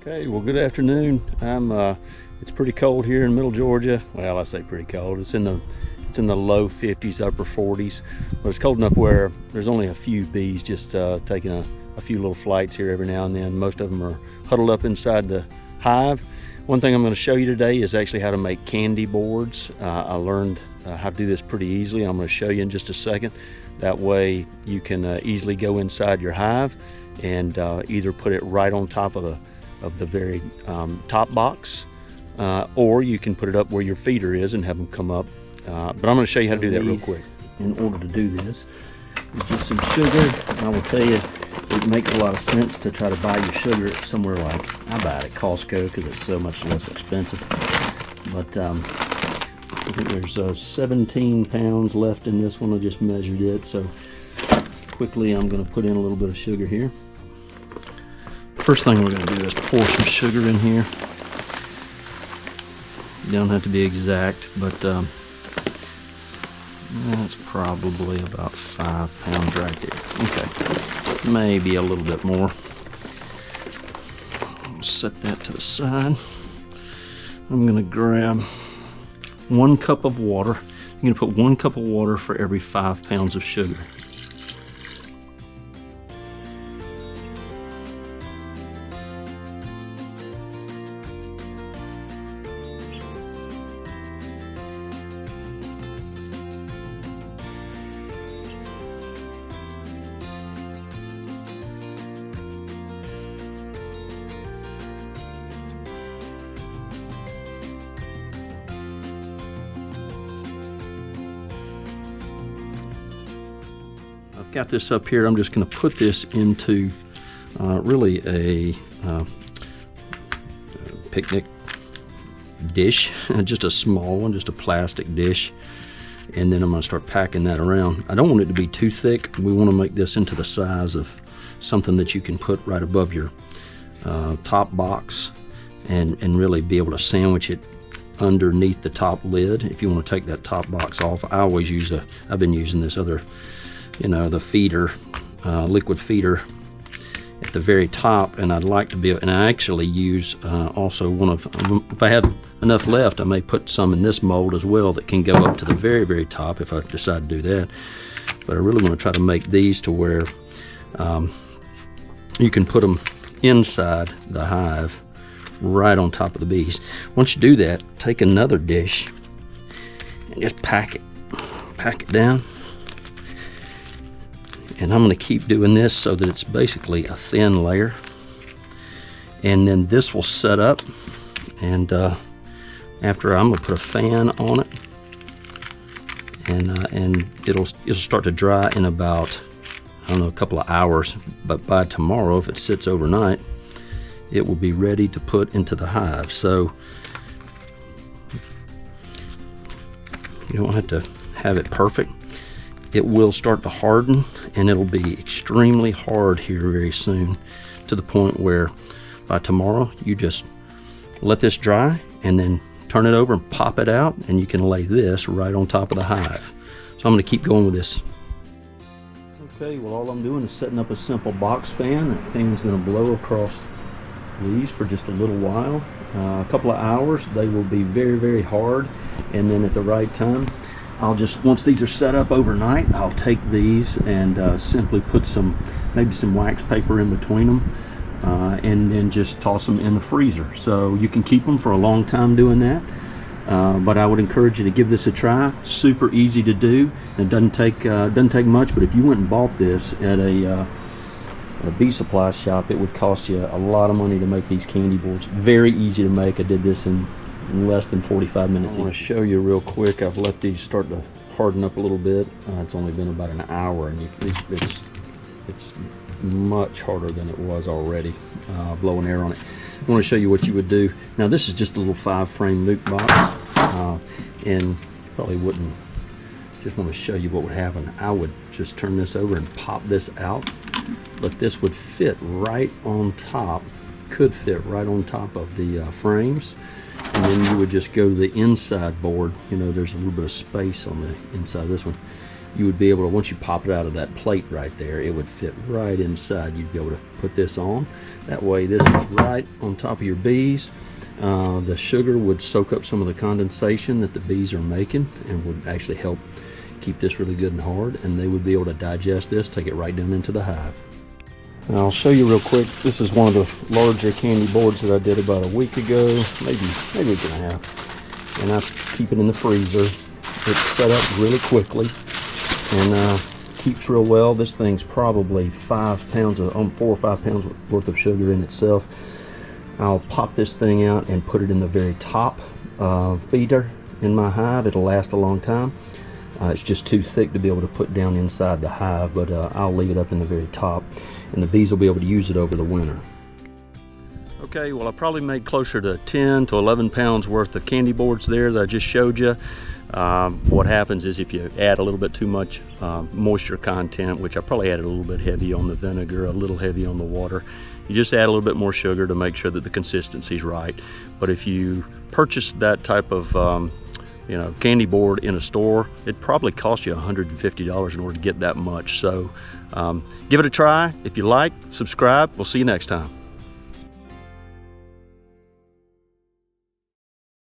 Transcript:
Okay, well, good afternoon. It's pretty cold here in Middle Georgia. Well, I say pretty cold. It's in the low 50s, upper 40s, but it's cold enough where there's only a few bees just taking a few little flights here every now and then. Most of them are huddled up inside the hive. One thing I'm going to show you today is actually how to make candy boards. I learned how to do this pretty easily. I'm going to show you in just a second. That way you can easily go inside your hive and either put it right on top of the very top box, or you can put it up where your feeder is and have them come up. But I'm going to show you how to do that real quick. In order to do this, just some sugar. And I will tell you, it makes a lot of sense to try to buy your sugar somewhere like I buy it at Costco because it's so much less expensive. But I think there's 17 pounds left in this one. I just measured it. So quickly, I'm going to put in a little bit of sugar here. First thing we're going to do is pour some sugar in here. You don't have to be exact, but that's probably about 5 pounds right there. Okay, maybe a little bit more. Set that to the side. I'm going to grab 1 cup of water. I'm going to put 1 cup of water for every 5 pounds of sugar. I've got this up here. I'm just going to put this into really a picnic dish, just a small one, just a plastic dish, and then I'm going to start packing that around. I don't want it to be too thick. We want to make this into the size of something that you can put right above your top box and really be able to sandwich it underneath the top lid. If you want to take that top box off, I always use I've been using this other, the feeder, liquid feeder at the very top, and I'd like to be, and I actually use also if I have enough left, I may put some in this mold as well that can go up to the very, very top if I decide to do that. But I really want to try to make these to where you can put them inside the hive right on top of the bees. Once you do that, take another dish and just pack it down. And I'm going to keep doing this so that it's basically a thin layer. And then this will set up, and after I'm going to put a fan on it, and it'll start to dry in about, I don't know, a couple of hours. But by tomorrow, if it sits overnight, it will be ready to put into the hive. So you don't have to have it perfect. It will start to harden, and it'll be extremely hard here very soon, to the point where by tomorrow you just let this dry and then turn it over and pop it out, and you can lay this right on top of the hive. So I'm going to keep going with this. Okay, well, all I'm doing is setting up a simple box fan. That fan's going to blow across these for just a little while, a couple of hours. They will be very, very hard, and then at the right time, once these are set up overnight, I'll take these and simply put maybe some wax paper in between them, and then just toss them in the freezer. So you can keep them for a long time doing that. But I would encourage you to give this a try. Super easy to do, and it doesn't take much. But if you went and bought this at a bee supply shop, it would cost you a lot of money to make these candy boards. Very easy to make. I did this in less than 45 minutes. I want to show you real quick. I've let these start to harden up a little bit. It's only been about an hour, and it's much harder than it was already, blowing air on it. I want to show you what you would do. Now, this is just a little 5-frame nuke box, and probably wouldn't, just want to show you what would happen. I would just turn this over and pop this out, but this would fit right on top, could fit right on top of the frames. And then you would just go to the inside board. There's a little bit of space on the inside of this one. you would be able to, once you pop it out of that plate right there, it would fit right inside. You'd be able to put this on. That way this is right on top of your bees. The sugar would soak up some of the condensation that the bees are making and would actually help keep this really good and hard, and they would be able to digest this, take it right down into the hive. Now I'll show you real quick. This is one of the larger candy boards that I did about a week ago, maybe a week and a half. And I keep it in the freezer. It's set up really quickly and keeps real well. This thing's probably 5 pounds of 4 or 5 pounds worth of sugar in itself. I'll pop this thing out and put it in the very top feeder in my hive. It'll last a long time. It's just too thick to be able to put down inside the hive, but I'll leave it up in the very top, and the bees will be able to use it over the winter. Okay, well, I probably made closer to 10 to 11 pounds worth of candy boards there that I just showed you. What happens is if you add a little bit too much moisture content, which I probably added a little bit heavy on the vinegar, a little heavy on the water, you just add a little bit more sugar to make sure that the consistency is right. But if you purchase that type of candy board in a store, it probably costs you $150 in order to get that much. So give it a try. If you like, subscribe. We'll see you next time.